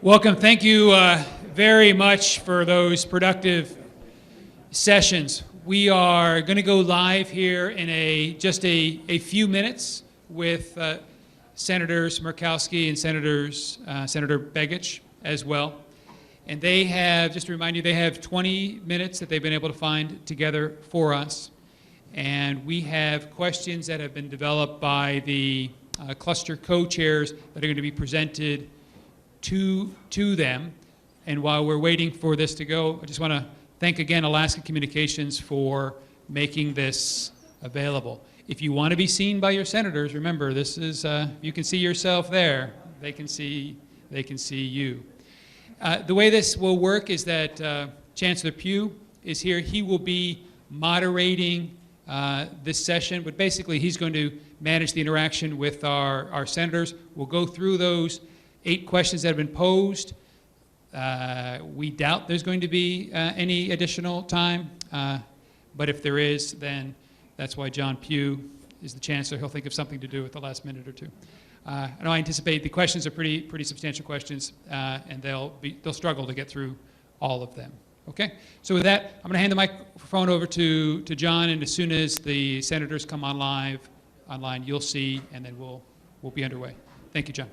Welcome. Thank you very much for those productive sessions. We are going to go live here in just a few minutes with Senators Murkowski and Senator Begich as well. And they have, just to remind you, they have 20 minutes that they've been able to find together for us. And we have questions that have been developed by the cluster co-chairs that are going to be presented to them. And while we're waiting for this to go, I just want to thank again Alaska Communications for making this available. If you want to be seen by your senators, remember this is you can see yourself there. They can see you. The way this will work is that Chancellor Pugh is here. He will be moderating this session, but basically he's going to manage the interaction with our senators. We'll go through those 8 questions that have been posed. We doubt there's going to be any additional time, but if there is, then that's why John Pugh is the chancellor. He'll think of something to do at the last minute or two. I anticipate the questions are pretty substantial questions, and they'll struggle to get through all of them. Okay. So with that, I'm going to hand the microphone over to John, and as soon as the senators come online, you'll see, and then we'll be underway. Thank you, John.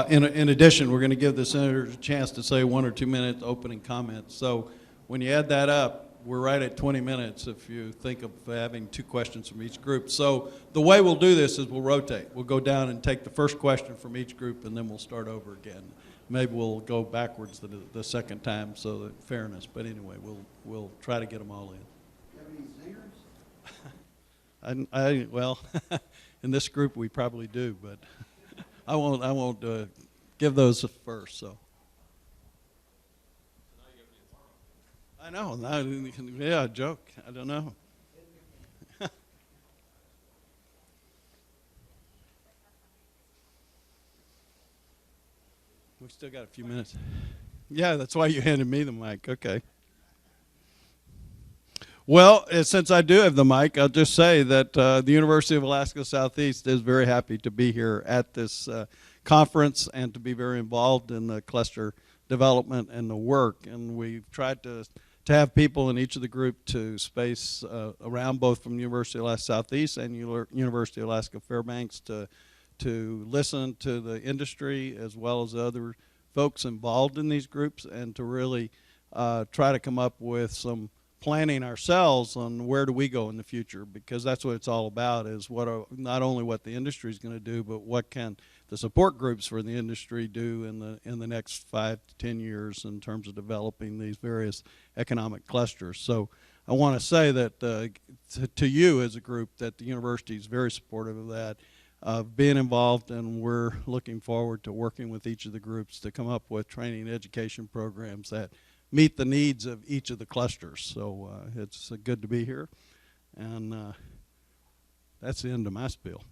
In addition, we're going to give the senators a chance to say 1 or 2 minute opening comments. So when you add that up, we're right at 20 minutes if you think of having 2 questions from each group. So the way we'll do this is we'll rotate. We'll go down and take the first question from each group, and then we'll start over again. Maybe we'll go backwards the second time, so that fairness. But anyway, we'll try to get them all in. Do you have any zingers? Well, in this group we probably do, but I won't give those first. So. I know. Yeah, joke. I don't know. We still got a few minutes. Yeah, that's why you handed me the mic. Okay. Well, since I do have the mic, I'll just say that the University of Alaska Southeast is very happy to be here at this conference and to be very involved in the cluster development and the work. And we've tried to have people in each of the group to space around, both from University of Alaska Southeast and University of Alaska Fairbanks, to listen to the industry as well as other folks involved in these groups, and to really try to come up with some planning ourselves on where do we go in the future, because that's what it's all about, is not only what the industry is going to do, but what can the support groups for the industry do in the next 5 to 10 years in terms of developing these various economic clusters. So I want to say that to you as a group, that the university is very supportive of that, of being involved, and we're looking forward to working with each of the groups to come up with training and education programs that meet the needs of each of the clusters. So it's good to be here, and that's the end of my spiel.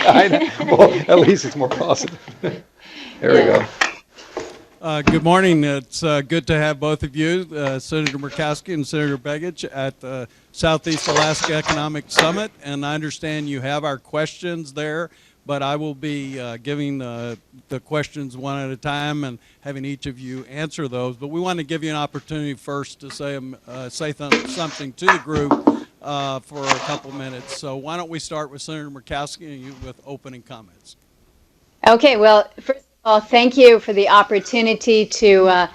I know. Well, at least it's more positive. There we Yeah. go. Good morning. It's good to have both of you, Senator Murkowski and Senator Begich, at the Southeast Alaska Economic Summit. And I understand you have our questions there, but I will be giving the questions one at a time and having each of you answer those. But we want to give you an opportunity first to say something to the group for a couple minutes. So why don't we start with Senator Murkowski and you with opening comments. Okay, well, first of all, thank you for the opportunity to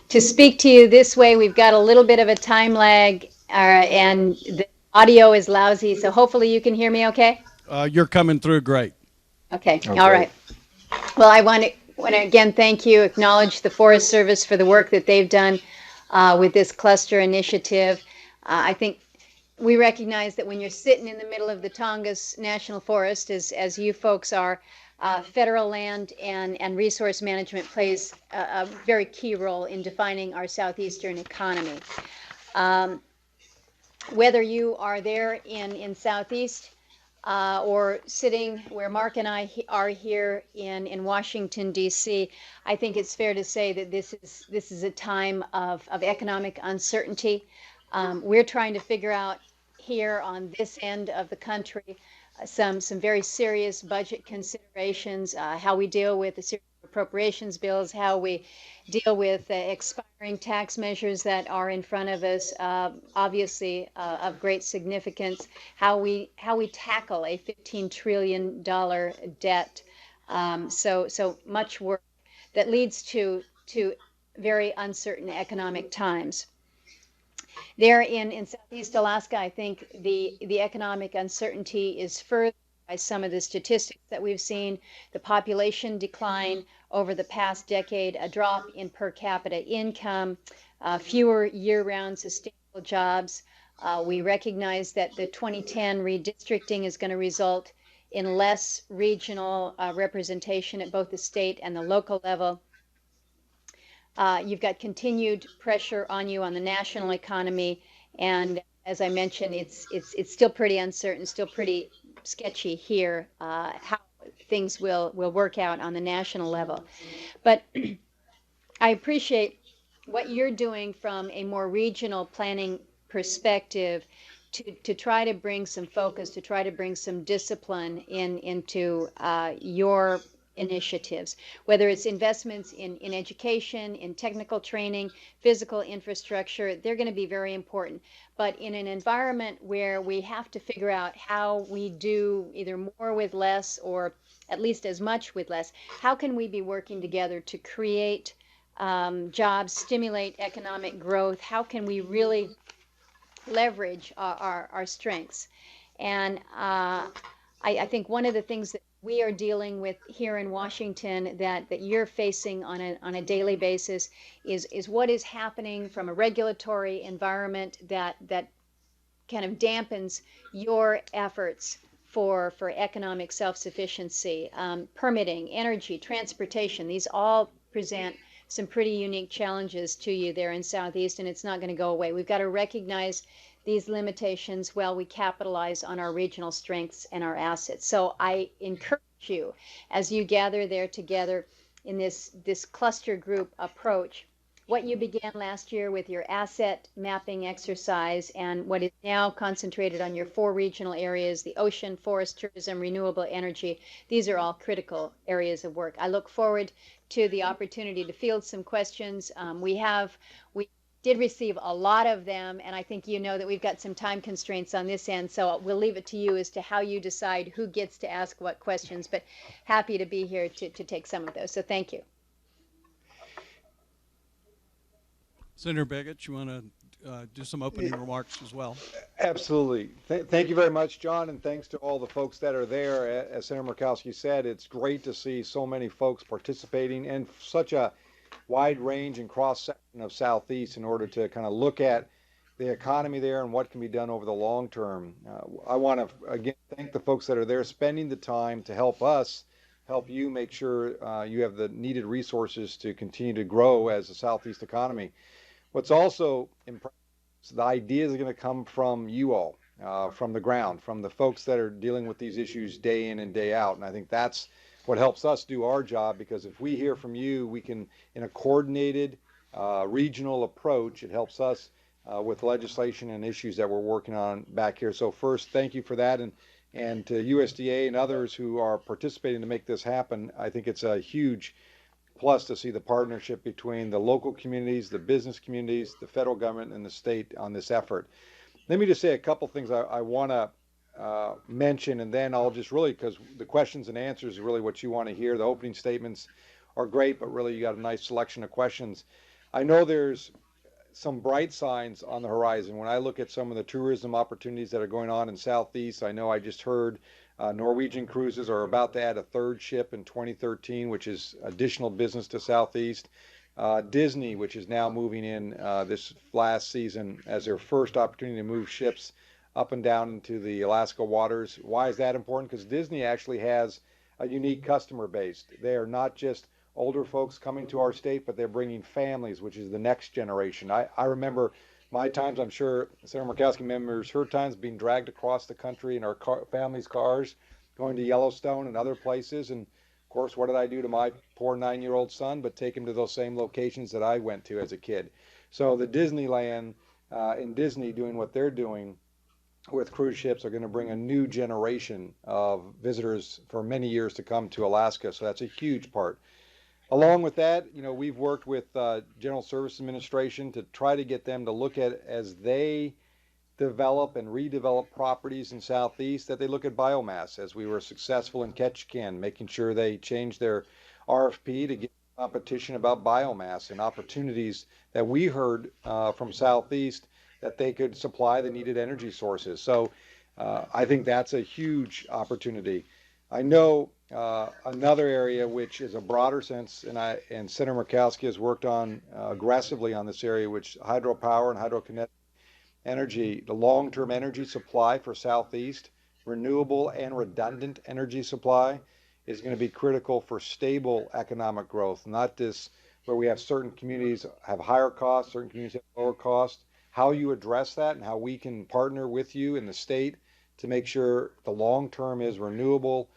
speak to you this way. We've got a little bit of a time lag, and the audio is lousy, so hopefully you can hear me okay? You're coming through great. Okay, Okay. all right. Well, I want to again thank you, acknowledge the Forest Service for the work that they've done with this cluster initiative. I think we recognize that when you're sitting in the middle of the Tongass National Forest, as you folks are, federal land and resource management plays a very key role in defining our southeastern economy. Whether you are there in Southeast or sitting where Mark and I are here in Washington, D.C., I think it's fair to say that this is a time of economic uncertainty. We're trying to figure out here on this end of the country some very serious budget considerations, how we deal with the series of appropriations bills, how we deal with expiring tax measures that are in front of us, obviously of great significance, how we tackle a $15 trillion debt. So much work that leads to very uncertain economic times. There in Southeast Alaska, I think the economic uncertainty is furthered by some of the statistics that we've seen, the population decline over the past decade, a drop in per capita income, fewer year-round sustainable jobs. We recognize that the 2010 redistricting is going to result in less regional representation at both the state and the local level. You've got continued pressure on you on the national economy, and as I mentioned, it's still pretty uncertain, still pretty sketchy here how things will work out on the national level. But I appreciate what you're doing from a more regional planning perspective to try to bring some focus, to try to bring some discipline into your initiatives, whether it's investments in education, in technical training, physical infrastructure. They're going to be very important. But in an environment where we have to figure out how we do either more with less or at least as much with less, how can we be working together to create jobs, stimulate economic growth? How can we really leverage our strengths? And I think one of the things that we are dealing with here in Washington that you're facing on a daily basis is what is happening from a regulatory environment that kind of dampens your efforts for economic self-sufficiency, permitting, energy, transportation. These all present some pretty unique challenges to you there in Southeast, and it's not going to go away. We've got to recognize these limitations while we capitalize on our regional strengths and our assets. So I encourage you, as you gather there together in this cluster group approach, what you began last year with your asset mapping exercise and what is now concentrated on your 4 regional areas, the ocean, forest, tourism, renewable energy. These are all critical areas of work. I look forward to the opportunity to field some questions. We did receive a lot of them, and I think you know that we've got some time constraints on this end, so we'll leave it to you as to how you decide who gets to ask what questions, but happy to be here to take some of those. So thank you. Senator Begich, you want to do some opening remarks as well? Absolutely. Thank you very much, John, and thanks to all the folks that are there. As Senator Murkowski said, it's great to see so many folks participating and such a wide range and cross-section of Southeast in order to kind of look at the economy there and what can be done over the long term. I want to, again, thank the folks that are there spending the time to help us, help you make sure you have the needed resources to continue to grow as a Southeast economy. What's also impressive is the ideas are going to come from you all. from the ground, from the folks that are dealing with these issues day in and day out. And I think that's what helps us do our job, because if we hear from you, we can, in a coordinated regional approach, it helps us with legislation and issues that we're working on back here. So first, thank you for that. And to USDA and others who are participating to make this happen, I think it's a huge plus to see the partnership between the local communities, the business communities, the federal government, and the state on this effort. Let me just say a couple things I want to mention, and then I'll just really, because the questions and answers are really what you want to hear. The opening statements are great, but really you got a nice selection of questions. I know there's some bright signs on the horizon. When I look at some of the tourism opportunities that are going on in Southeast, I know I just heard Norwegian Cruises are about to add a third ship in 2013, which is additional business to Southeast. Disney, which is now moving in this last season as their first opportunity to move ships up and down into the Alaska waters. Why is that important? Because Disney actually has a unique customer base. They are not just older folks coming to our state, but they're bringing families, which is the next generation. I remember my times, I'm sure Senator Murkowski remembers her times being dragged across the country in our family's cars, going to Yellowstone and other places. And of course, what did I do to my poor 9-year-old son but take him to those same locations that I went to as a kid? So the Disneyland and Disney doing what they're doing with cruise ships are going to bring a new generation of visitors for many years to come to Alaska. So that's a huge part. Along with that, we've worked with General Services Administration to try to get them to look at, as they develop and redevelop properties in Southeast, that they look at biomass, as we were successful in Ketchikan, making sure they changed their RFP to get competition about biomass and opportunities that we heard from Southeast that they could supply the needed energy sources. So I think that's a huge opportunity. I know another area which is a broader sense, and Senator Murkowski has worked on aggressively on this area, which hydropower and hydrokinetic energy, the long-term energy supply for Southeast, renewable and redundant energy supply is going to be critical for stable economic growth, not this where we have certain communities have higher costs, certain communities have lower costs. How you address that and how we can partner with you in the state to make sure the long term is renewable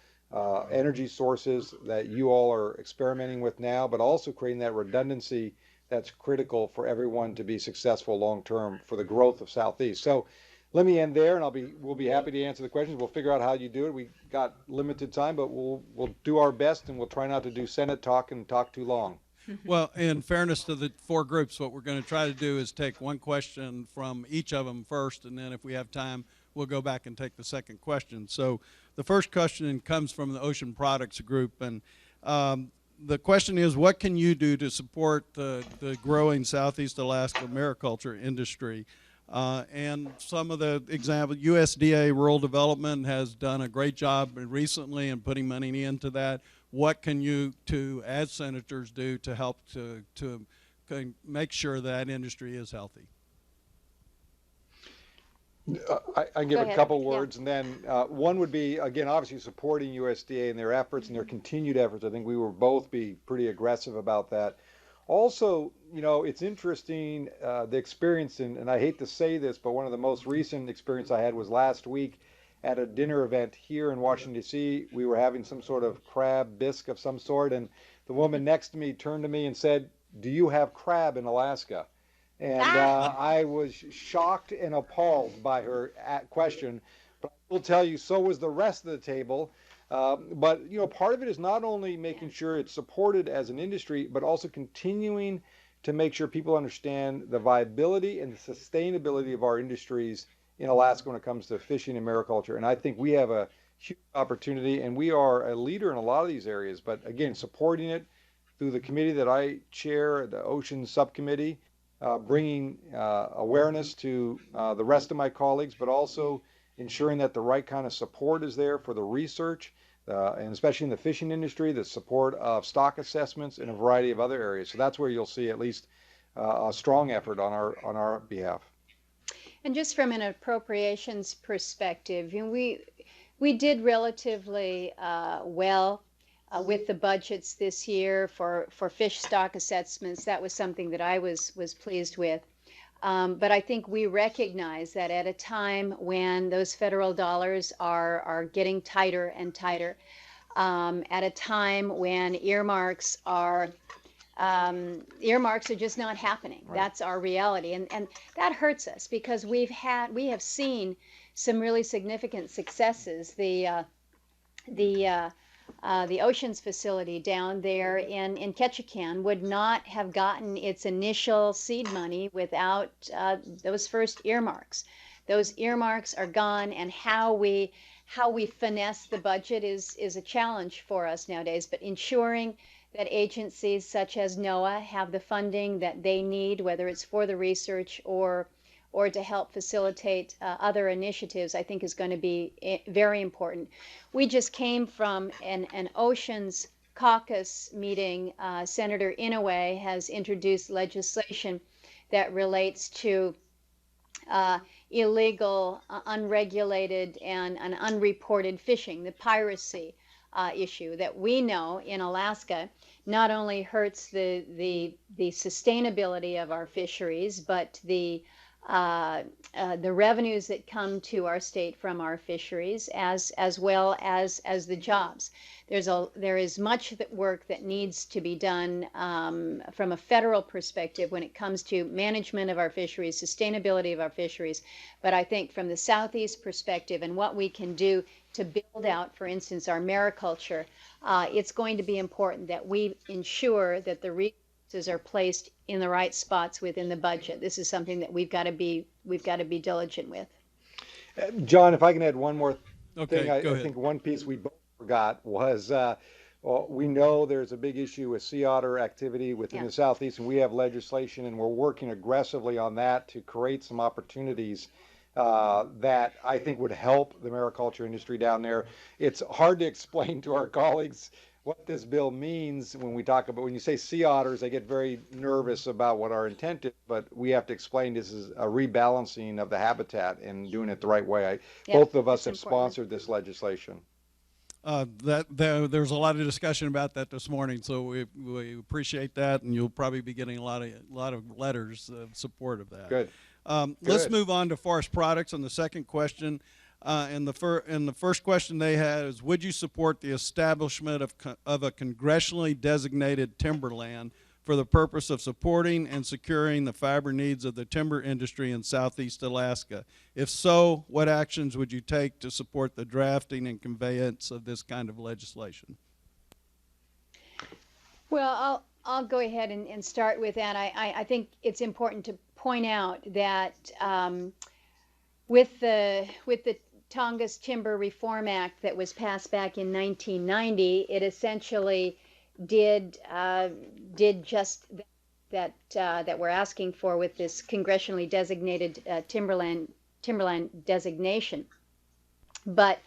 energy sources that you all are experimenting with now, but also creating that redundancy that's critical for everyone to be successful long term for the growth of Southeast. So let me end there, and we'll be happy to answer the questions. We'll figure out how you do it. We got limited time, but we'll do our best, and we'll try not to do Senate talk and talk too long. Well, in fairness to the four groups, what we're going to try to do is take one question from each of them first, and then if we have time, we'll go back and take the second question. So the first question comes from the Ocean Products Group, and the question is, what can you do to support the growing Southeast Alaska mariculture industry? And some of the examples, USDA Rural Development has done a great job recently in putting money into that. What can you, as senators, do to help to make sure that industry is healthy? I can give a couple words, Yeah. and then one would be, again, obviously supporting USDA and their efforts and their continued efforts. I think we will both be pretty aggressive about that. Also, it's interesting, the experience, and I hate to say this, but one of the most recent experience I had was last week at a dinner event here in Washington, D.C. We were having some sort of crab bisque of some sort, and the woman next to me turned to me and said, "Do you have crab in Alaska?" And I was shocked and appalled by her question. But I will tell you, so was the rest of the table. But part of it is not only making sure it's supported as an industry, but also continuing to make sure people understand the viability and the sustainability of our industries in Alaska when it comes to fishing and mariculture. And I think we have a huge opportunity, and we are a leader in a lot of these areas. But again, supporting it through the committee that I chair, the Ocean Subcommittee, bringing awareness to the rest of my colleagues, but also ensuring that the right kind of support is there for the research, and especially in the fishing industry, the support of stock assessments in a variety of other areas. So that's where you'll see at least a strong effort on our behalf. And just from an appropriations perspective, we did relatively well with the budgets this year for fish stock assessments. That was something that I was pleased with. But I think we recognize that at a time when those federal dollars are getting tighter and tighter, at a time when earmarks are just not happening. Right. That's our reality, and that hurts us because we have seen some really significant successes. The Oceans facility down there in Ketchikan would not have gotten its initial seed money without those first earmarks. Those earmarks are gone, and how we finesse the budget is a challenge for us nowadays. But ensuring that agencies such as NOAA have the funding that they need, whether it's for the research or to help facilitate other initiatives, I think is going to be very important. We just came from an Oceans Caucus meeting. Senator Inouye has introduced legislation that relates to illegal, unregulated, and unreported fishing, the piracy issue that we know in Alaska not only hurts the sustainability of our fisheries, but the revenues that come to our state from our fisheries, as well as the jobs. There is much work that needs to be done from a federal perspective when it comes to management of our fisheries, sustainability of our fisheries. But I think from the Southeast perspective and what we can do to build out, for instance, our mariculture, it's going to be important that we ensure that the resources are placed in the right spots within the budget. This is something that we've got to be diligent with. John, if I can add one more Okay, thing, go I ahead. think one piece we both forgot was we know there's a big issue with sea otter activity within the Southeast, and we have legislation, and we're working aggressively on that to create some opportunities that I think would help the mariculture industry down there. It's hard to explain to our colleagues what this bill means when you say sea otters, they get very nervous about what our intent is, but we have to explain this is a rebalancing of the habitat and doing it the right way. Both of us have sponsored this legislation. There's a lot of discussion about that this morning, so we appreciate that, and you'll probably be getting a lot of letters of support of that. Good. Let's move on to forest products on the second question. And the first question they had is, would you support the establishment of a congressionally designated timberland for the purpose of supporting and securing the fiber needs of the timber industry in Southeast Alaska? If so, what actions would you take to support the drafting and conveyance of this kind of legislation? Well, I'll go ahead and start with that. I think it's important to point out that with the Tongass Timber Reform Act that was passed back in 1990, it essentially did just that we're asking for with this congressionally designated timberland designation. But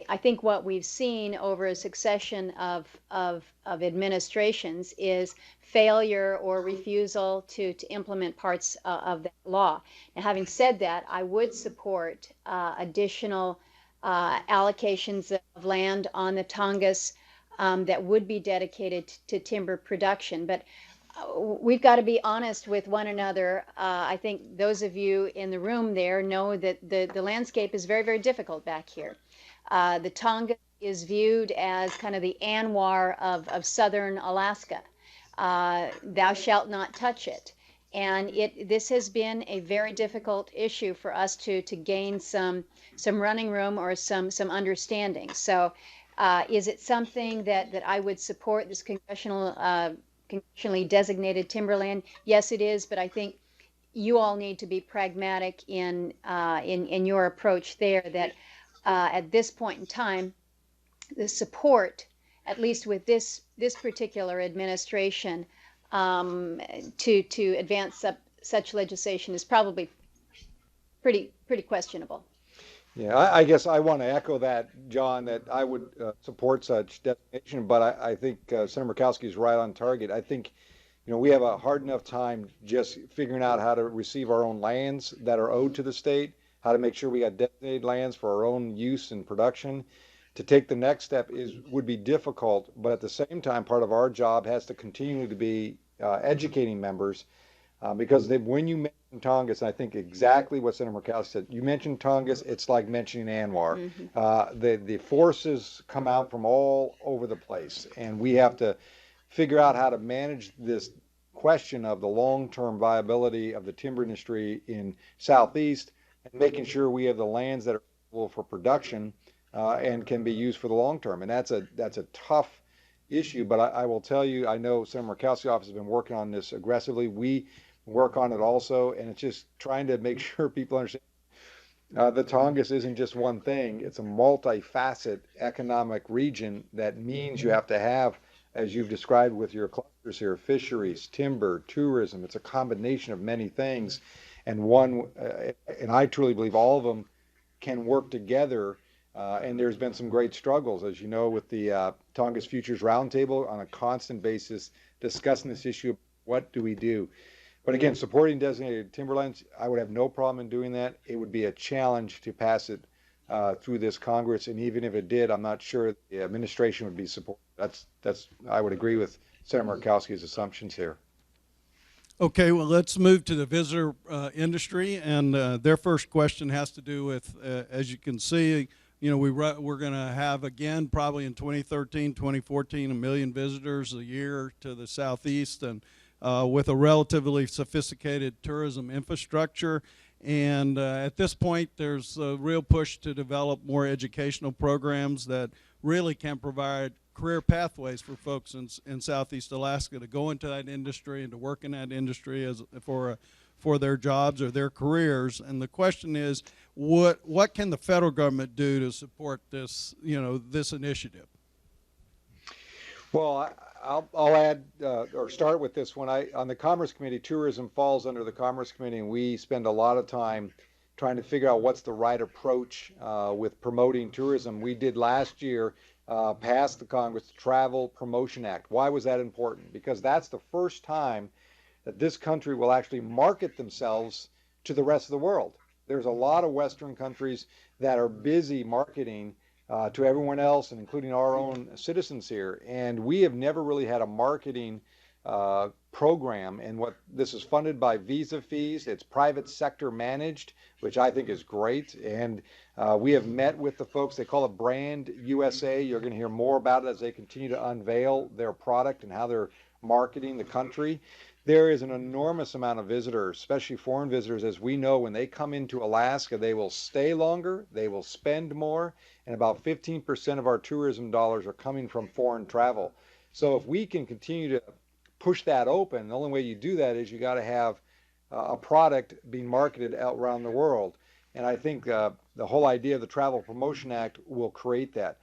I think what we've seen over a succession of administrations is failure or refusal to implement parts of that law. Now, having said that, I would support additional allocations of land on the Tongass that would be dedicated to timber production. But we've got to be honest with one another. I think those of you in the room there know that the landscape is very, very difficult back here. The Tongass is viewed as kind of the Anwar of southern Alaska. Thou shalt not touch it. And this has been a very difficult issue for us to gain some running room or some understanding. So is it something that I would support, this congressionally designated timberland? Yes, it is, but I think you all need to be pragmatic in your approach there, that at this point in time, the support, at least with this particular administration, to advance such legislation is probably pretty questionable. Yeah, I guess I want to echo that, John, that I would support such designation, but I think Senator Murkowski is right on target. I think, we have a hard enough time just figuring out how to receive our own lands that are owed to the state, how to make sure we got designated lands for our own use and production. To take the next step would be difficult, but at the same time, part of our job has to continue to be educating members, because when you make Tongass, and I think exactly what Senator Murkowski said. You mentioned Tongass, it's like mentioning Anwar. The forces come out from all over the place, and we have to figure out how to manage this question of the long-term viability of the timber industry in Southeast, and making sure we have the lands that are available for production and can be used for the long term. And that's a tough issue, but I will tell you, I know Senator Murkowski's office has been working on this aggressively. We work on it also, and it's just trying to make sure people understand the Tongass isn't just one thing. It's a multifaceted economic region that means you have to have, as you've described with your clusters here, fisheries, timber, tourism. It's a combination of many things, and I truly believe all of them can work together. And there's been some great struggles, as you know, with the Tongass Futures Roundtable on a constant basis discussing this issue. What do we do? But again, supporting designated timberlands, I would have no problem in doing that. It would be a challenge to pass it through this Congress, and even if it did, I'm not sure the administration would be supportive. I would agree with Senator Murkowski's assumptions here. Okay, well, let's move to the visitor industry, and their first question has to do with, as you can see, we're going to have again, probably in 2013, 2014, 1 million visitors a year to the Southeast, and with a relatively sophisticated tourism infrastructure. And at this point, there's a real push to develop more educational programs that really can provide career pathways for folks in Southeast Alaska to go into that industry and to work in that industry for their jobs or their careers. And the question is, what can the federal government do to support this, this initiative? Well, I'll add or start with this one. On the Commerce Committee, tourism falls under the Commerce Committee, and we spend a lot of time trying to figure out what's the right approach with promoting tourism. We did last year pass the Congress the Travel Promotion Act. Why was that important? Because that's the first time that this country will actually market themselves to the rest of the world. There's a lot of Western countries that are busy marketing to everyone else, and including our own citizens here. And we have never really had a marketing program. And what this is funded by visa fees. It's private sector managed, which I think is great. And we have met with the folks. They call it Brand USA. You're going to hear more about it as they continue to unveil their product and how they're marketing the country. There is an enormous amount of visitors, especially foreign visitors. As we know, when they come into Alaska, they will stay longer, they will spend more, and about 15% of our tourism dollars are coming from foreign travel. So if we can continue to push that open, the only way you do that is you got to have a product being marketed out around the world. And I think the whole idea of the Travel Promotion Act will create that.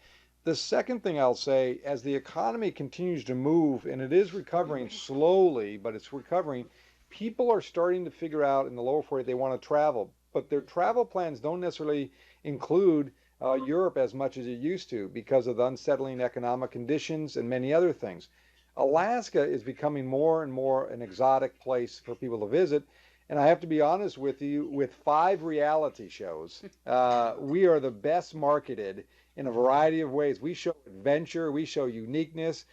The second thing I'll say, as the economy continues to move, and it is recovering slowly, but it's recovering, people are starting to figure out in the lower 48 they want to travel, but their travel plans don't necessarily include Europe as much as it used to because of the unsettling economic conditions and many other things. Alaska is becoming more and more an exotic place for people to visit. And I have to be honest with you, with 5 reality shows, we are the best marketed in a variety of ways. We show adventure, we show uniqueness,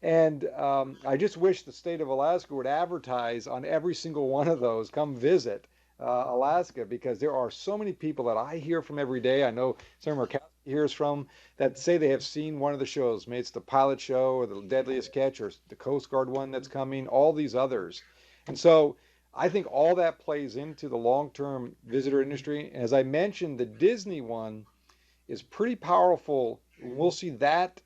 and I just wish the state of Alaska would advertise on every single one of those. Come visit Alaska, because there are so many people that I hear from every day. I know Senator Murkowski hears from that say they have seen one of the shows. Maybe it's the pilot show or the Deadliest Catch or the Coast Guard one that's coming, all these others. And so I think all that plays into the long-term visitor industry. And as I mentioned, the Disney one is pretty powerful. We'll see that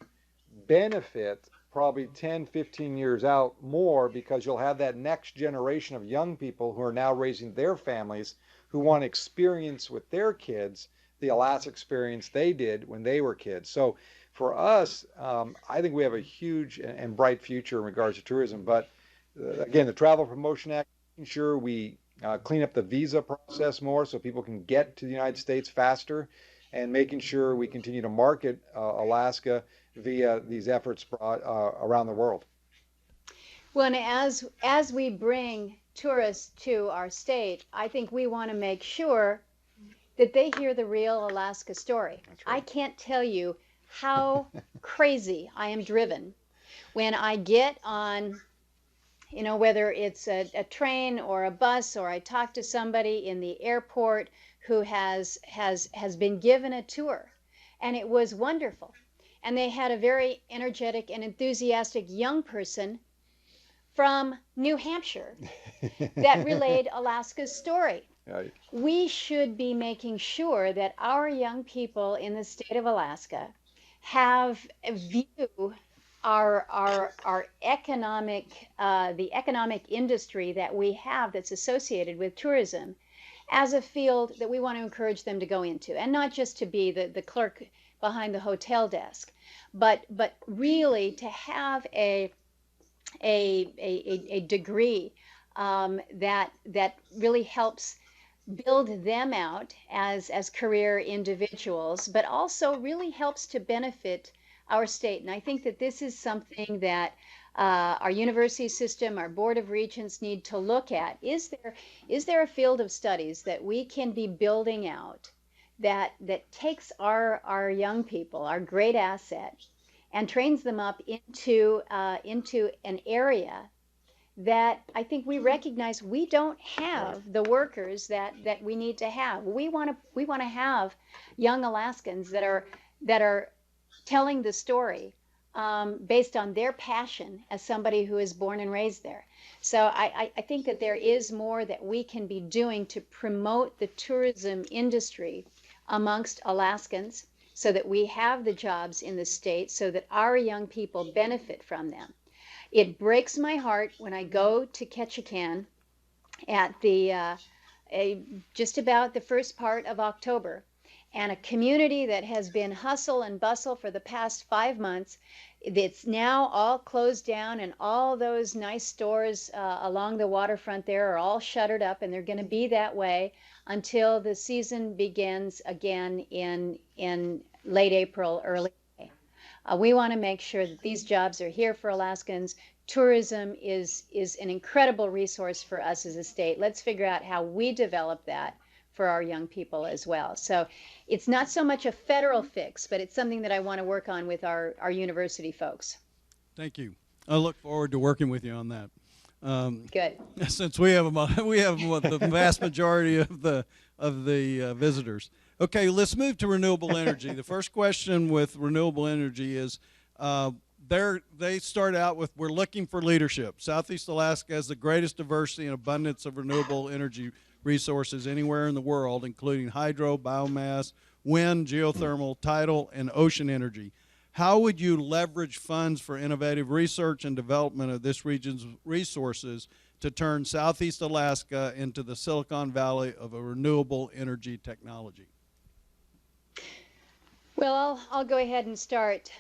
benefit probably 10, 15 years out more, because you'll have that next generation of young people who are now raising their families who want to experience with their kids the Alaska experience they did when they were kids. So for us, I think we have a huge and bright future in regards to tourism. But again, the Travel Promotion Act, making sure we clean up the visa process more so people can get to the United States faster, and making sure we continue to market Alaska via these efforts around the world. Well, and as we bring tourists to our state, I think we want to make sure that they hear the real Alaska story. That's right. I can't tell you how crazy I am driven when I get on you know, whether it's a train or a bus, or I talk to somebody in the airport who has been given a tour, and it was wonderful. And they had a very energetic and enthusiastic young person from New Hampshire that relayed Alaska's story. Right. We should be making sure that our young people in the state of Alaska have a view our economic the economic industry that we have that's associated with tourism as a field that we want to encourage them to go into, and not just to be the clerk behind the hotel desk, but really to have a degree that really helps build them out as career individuals, but also really helps to benefit our state. And I think that this is something that our university system, our Board of Regents need to look at. Is there a field of studies that we can be building out that takes our young people, our great asset, and trains them up into an area that I think we recognize we don't have the workers that we need to have. We want to have young Alaskans that are telling the story based on their passion as somebody who is born and raised there. So I think that there is more that we can be doing to promote the tourism industry amongst Alaskans, so that we have the jobs in the state, so that our young people benefit from them. It breaks my heart when I go to Ketchikan at just about the first part of October, and a community that has been hustle and bustle for the past 5 months, it's now all closed down, and all those nice stores along the waterfront there are all shuttered up, and they're going to be that way until the season begins again in late April, early May. We want to make sure that these jobs are here for Alaskans. Tourism is an incredible resource for us as a state. Let's figure out how we develop that for our young people as well. So it's not so much a federal fix, but it's something that I want to work on with our university folks. Thank you. I look forward to working with you on that. Good. Since we have the vast majority of the visitors. Okay, let's move to renewable energy. The first question with renewable energy is they start out with, we're looking for leadership. Southeast Alaska has the greatest diversity and abundance of renewable energy resources anywhere in the world, including hydro, biomass, wind, geothermal, tidal, and ocean energy. How would you leverage funds for innovative research and development of this region's resources to turn Southeast Alaska into the Silicon Valley of a renewable energy technology? Well, I'll go ahead and start,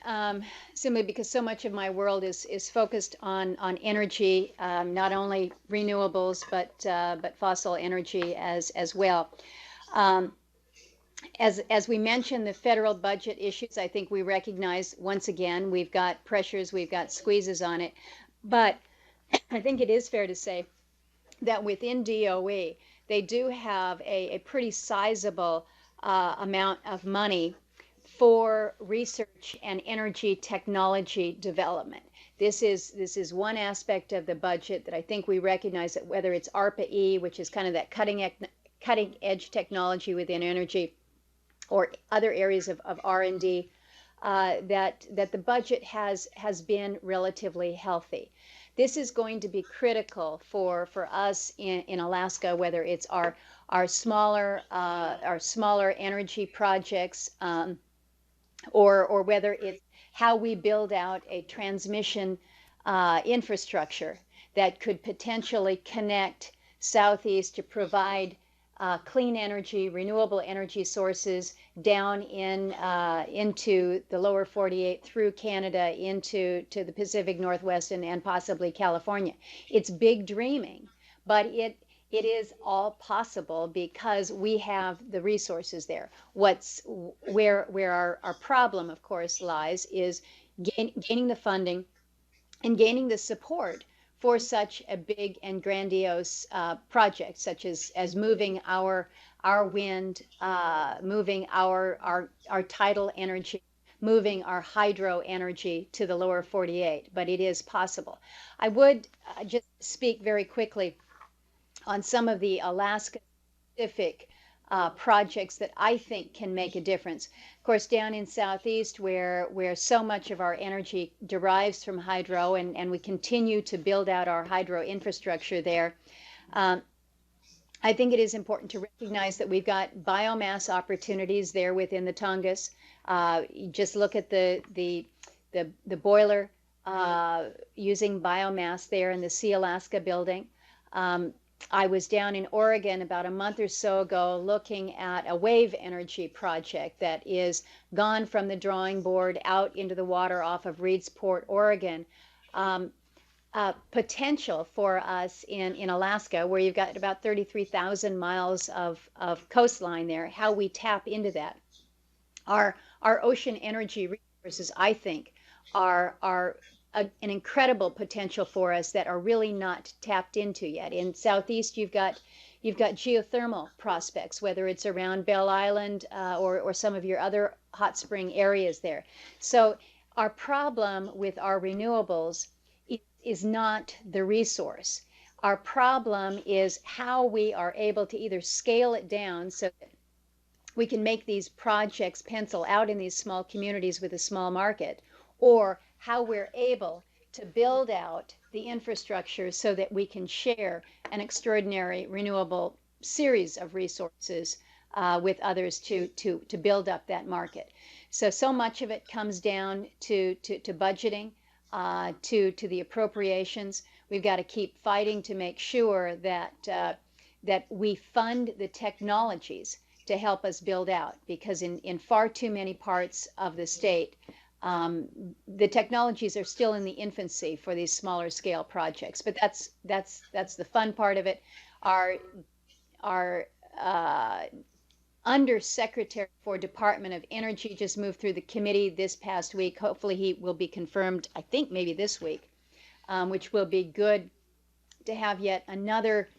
simply because so much of my world is focused on energy, not only renewables but fossil energy as well. As we mentioned, the federal budget issues, I think we recognize once again we've got pressures, we've got squeezes on it, but I think it is fair to say that within DOE they do have a pretty sizable amount of money for research and energy technology development. This is one aspect of the budget that I think we recognize, that whether it's ARPA-E, which is kind of that cutting edge technology within energy, or other areas of R&D, that the budget has been relatively healthy. This is going to be critical for us in Alaska, whether it's our smaller energy projects, or whether it's how we build out a transmission infrastructure that could potentially connect Southeast to provide clean energy, renewable energy sources down into the lower 48, through Canada, into the Pacific Northwest, and possibly California. It's big dreaming, but it is all possible because we have the resources there. Where our problem, of course, lies is gaining the funding and gaining the support for such a big and grandiose project, such as moving our wind, moving our tidal energy, moving our hydro energy to the lower 48, but it is possible. I would just speak very quickly on some of the Alaska specific projects that I think can make a difference. Of course, down in Southeast, where so much of our energy derives from hydro, and we continue to build out our hydro infrastructure there, I think it is important to recognize that we've got biomass opportunities there within the Tongass. Just look at the boiler using biomass there in the Sea Alaska building. I was down in Oregon about a month or so ago looking at a wave energy project that is gone from the drawing board out into the water off of Reedsport, Oregon. Potential for us in Alaska, where you've got about 33,000 miles of coastline there, how we tap into that. Our ocean energy resources, I think, are an incredible potential for us that are really not tapped into yet. In Southeast, you've got geothermal prospects, whether it's around Bell Island or some of your other hot spring areas there. So our problem with our renewables is not the resource. Our problem is how we are able to either scale it down so that we can make these projects pencil out in these small communities with a small market, or how we're able to build out the infrastructure so that we can share an extraordinary renewable series of resources with others to build up that market. So much of it comes down to budgeting, to the appropriations. We've got to keep fighting to make sure that we fund the technologies to help us build out, because in far too many parts of the state, the technologies are still in the infancy for these smaller scale projects. But that's the fun part of it. Our Undersecretary for Department of Energy just moved through the committee this past week. Hopefully he will be confirmed, I think maybe this week, which will be good to have yet another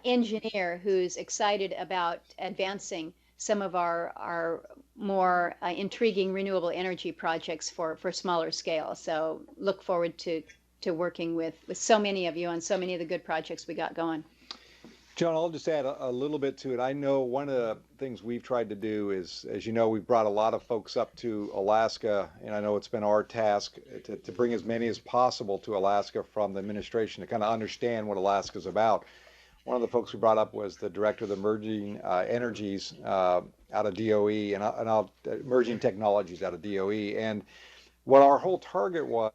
engineer who's excited about advancing some of our more intriguing renewable energy projects for smaller scale. So look forward to working with so many of you on so many of the good projects we got going. John, I'll just add a little bit to it. I know one of the things we've tried to do is, as you know, we've brought a lot of folks up to Alaska, and I know it's been our task to bring as many as possible to Alaska from the administration to kind of understand what Alaska's about. One of the folks we brought up was the director of the emerging energies out of DOE and emerging technologies out of DOE. And what our whole target was,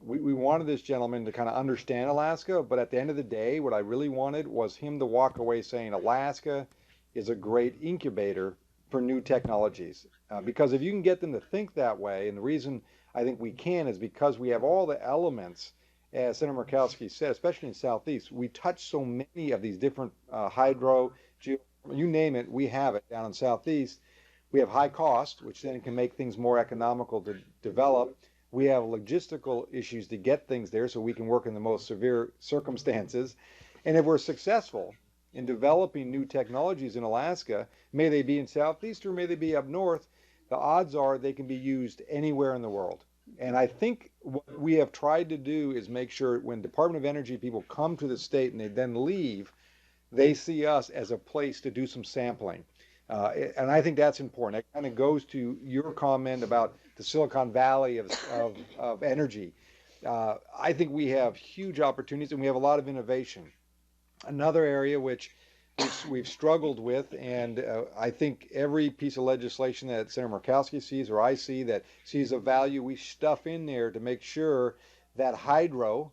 we wanted this gentleman to kind of understand Alaska, but at the end of the day, what I really wanted was him to walk away saying Alaska is a great incubator for new technologies. Because if you can get them to think that way, and the reason I think we can is because we have all the elements, as Senator Murkowski said, especially in Southeast, we touch so many of these different hydro, you name it, we have it down in Southeast. We have high cost, which then can make things more economical to develop. We have logistical issues to get things there so we can work in the most severe circumstances. And if we're successful in developing new technologies in Alaska, may they be in Southeast or may they be up north, the odds are they can be used anywhere in the world. And I think what we have tried to do is make sure when Department of Energy people come to the state and they then leave, they see us as a place to do some sampling. And I think that's important. It kind of goes to your comment about the Silicon Valley of energy. I think we have huge opportunities and we have a lot of innovation. Another area which we've struggled with, and I think every piece of legislation that Senator Murkowski sees or I see that sees a value, we stuff in there to make sure that hydro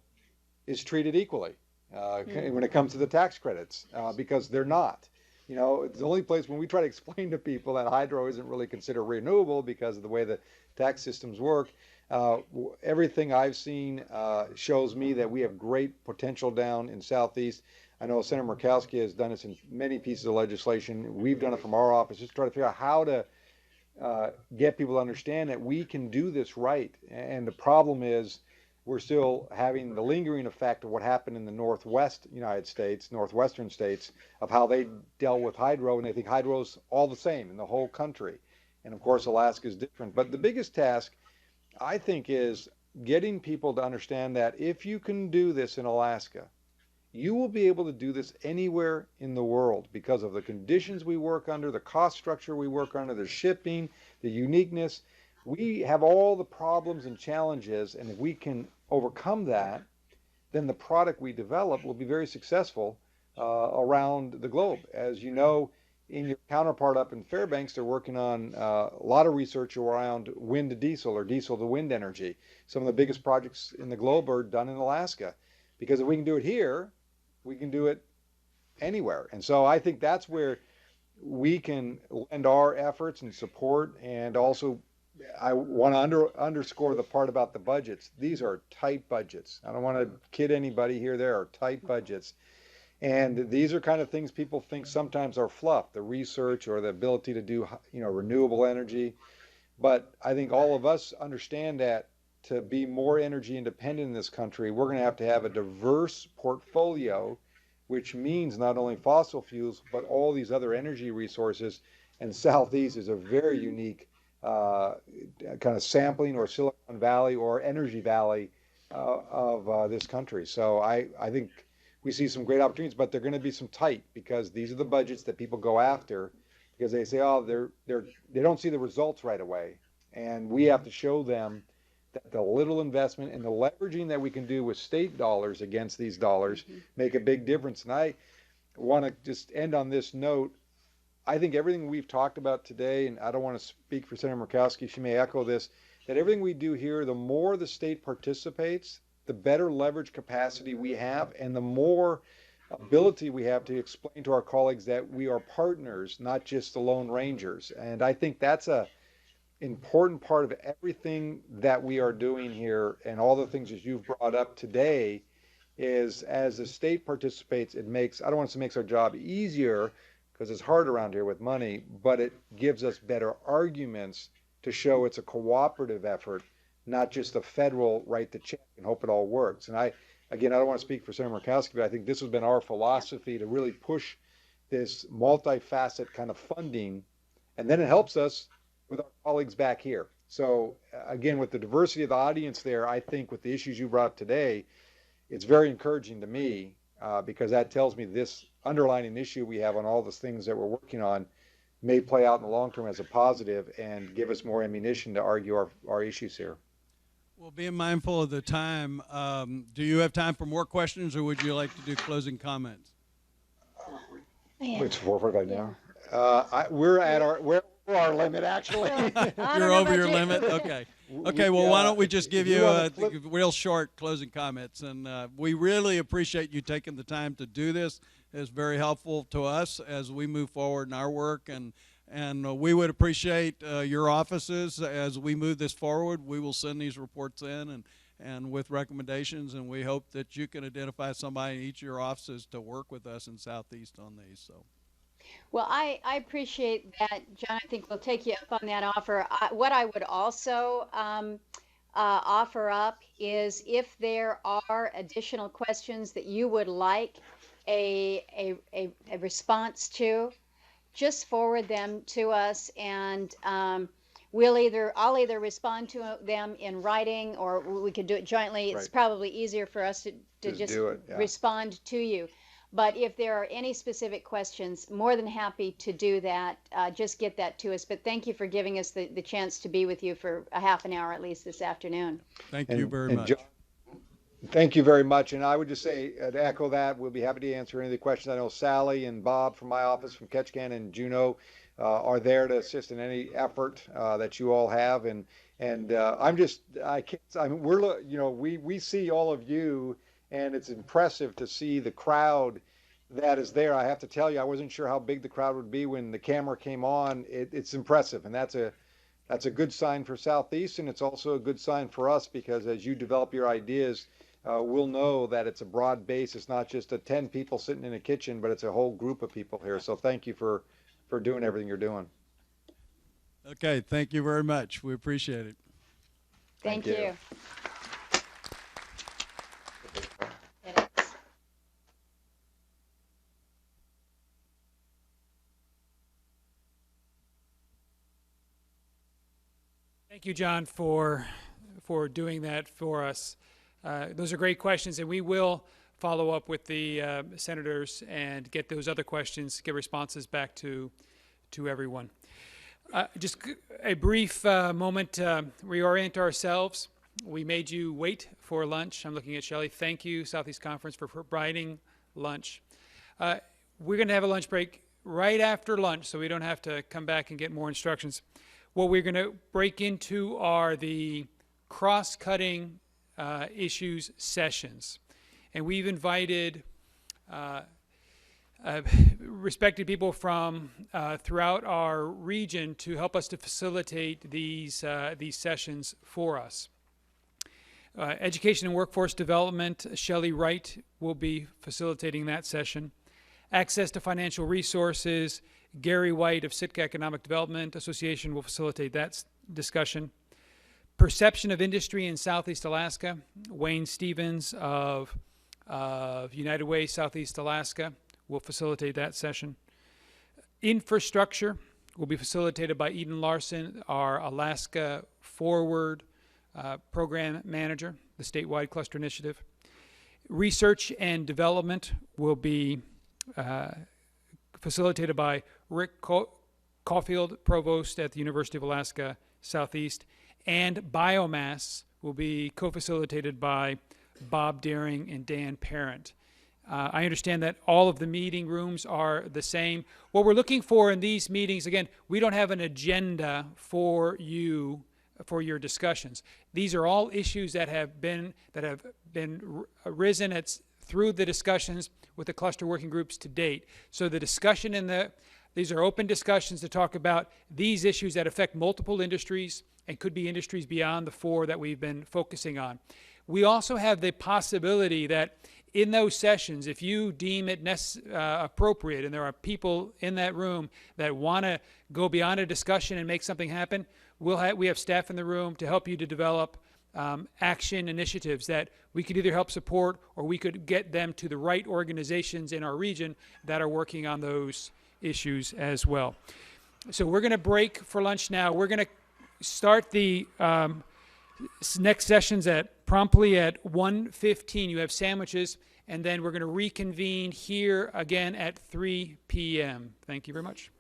is treated equally when it comes to the tax credits, because they're not. You know, it's the only place when we try to explain to people that hydro isn't really considered renewable because of the way the tax systems work. Everything I've seen shows me that we have great potential down in Southeast. I know Senator Murkowski has done this in many pieces of legislation. We've done it from our office, just trying to figure out how to get people to understand that we can do this right. And the problem is we're still having the lingering effect of what happened in the Northwest United States, Northwestern states, of how they dealt with hydro, and they think hydro's all the same in the whole country. And of course, Alaska is different. But the biggest task, I think, is getting people to understand that if you can do this in Alaska, you will be able to do this anywhere in the world because of the conditions we work under, the cost structure we work under, the shipping, the uniqueness. We have all the problems and challenges, and if we can overcome that, then the product we develop will be very successful around the globe. As you know, in your counterpart up in Fairbanks, they're working on a lot of research around wind to diesel or diesel to wind energy. Some of the biggest projects in the globe are done in Alaska because if we can do it here, we can do it anywhere. And so I think that's where we can lend our efforts and support. And also, I want to underscore the part about the budgets. These are tight budgets. I don't want to kid anybody here. There are tight budgets. And these are kind of things people think sometimes are fluff, the research or the ability to do, renewable energy. But I think all of us understand that to be more energy independent in this country, we're going to have a diverse portfolio, which means not only fossil fuels, but all these other energy resources. And Southeast is a very unique kind of sampling or Silicon Valley or energy valley of this country. So I think we see some great opportunities, but they're going to be some tight because these are the budgets that people go after because they say, oh, they don't see the results right away. And we have to show them that the little investment and the leveraging that we can do with state dollars against these dollars make a big difference. And I want to just end on this note. I think everything we've talked about today, and I don't want to speak for Senator Murkowski, she may echo this, that everything we do here, the more the state participates, the better leverage capacity we have, and the more ability we have to explain to our colleagues that we are partners, not just the Lone Rangers. And I think that's a important part of everything that we are doing here, and all the things that you've brought up today is as the state participates, it makes, I don't want to say makes our job easier because it's hard around here with money, but it gives us better arguments to show it's a cooperative effort, not just a federal write the check and hope it all works. And I don't want to speak for Senator Murkowski, but I think this has been our philosophy to really push this multifaceted kind of funding, and then it helps us with our colleagues back here. So again, with the diversity of the audience there, I think with the issues you brought up today, it's very encouraging to me because that tells me this underlying issue we have on all the things that we're working on may play out in the long term as a positive and give us more ammunition to argue our issues here. Well, being mindful of the time, do you have time for more questions, or would you like to do closing comments? It's 4:45 right now. We're at our limit, actually. You're over your limit? Okay. Okay, well, why don't we just give you real short closing comments. And we really appreciate you taking the time to do this. It's very helpful to us as we move forward in our work. And we would appreciate your offices as we move this forward. We will send these reports in and with recommendations, and we hope that you can identify somebody in each of your offices to work with us in Southeast on these. So. Well, I appreciate that, John. I think we'll take you up on that offer. What I would also offer up is if there are additional questions that you would like a response to, just forward them to us, and I'll either respond to them in writing, or we could do it jointly. It's probably easier for us to just respond to you. But if there are any specific questions, more than happy to do that. Just get that to us. But thank you for giving us the chance to be with you for a half an hour at least this afternoon. Thank you very much. John, thank you very much. And I would just say, to echo that, we'll be happy to answer any of the questions. I know Sally and Bob from my office, from Ketchikan and Juneau, are there to assist in any effort that you all have. And we see all of you. And it's impressive to see the crowd that is there. I have to tell you, I wasn't sure how big the crowd would be when the camera came on. It's impressive, and that's a good sign for Southeast, and it's also a good sign for us because as you develop your ideas, we'll know that it's a broad base. It's not just 10 people sitting in a kitchen, but it's a whole group of people here. So thank you for doing everything you're doing. Okay, thank you very much. We appreciate it. Thank you. Thank you, John, for doing that for us. Those are great questions, and we will follow up with the senators and get those other questions, get responses back to everyone. Just a brief moment, reorient ourselves. We made you wait for lunch. I'm looking at Shelley. Thank you, Southeast Conference, for providing lunch. We're going to have a lunch break right after lunch, so we don't have to come back and get more instructions. What we're going to break into are the cross-cutting issues sessions. And we've invited respected people from throughout our region to help us to facilitate these sessions for us. Education and Workforce Development, Shelley Wright will be facilitating that session. Access to Financial Resources, Gary White of Sitka Economic Development Association will facilitate that discussion. Perception of Industry in Southeast Alaska, Wayne Stevens of United Way Southeast Alaska will facilitate that session. Infrastructure will be facilitated by Eden Larson, our Alaska Forward Program Manager, the statewide cluster initiative. Research and Development will be facilitated by Rick Caulfield, Provost at the University of Alaska Southeast, and Biomass will be co-facilitated by Bob Daring and Dan Parent. I understand that all of the meeting rooms are the same. What we're looking for in these meetings, again, we don't have an agenda for you for your discussions. These are all issues that have been arisen through the discussions with the cluster working groups to date. So the discussion these are open discussions to talk about these issues that affect multiple industries and could be industries beyond the 4 that we've been focusing on. We also have the possibility that in those sessions, if you deem it appropriate, and there are people in that room that want to go beyond a discussion and make something happen, we have staff in the room to help you to develop action initiatives that we could either help support or we could get them to the right organizations in our region that are working on those issues as well. So we're going to break for lunch now. We're going to start the next sessions promptly at 1:15. You have sandwiches, and then we're going to reconvene here again at 3 p.m. Thank you very much.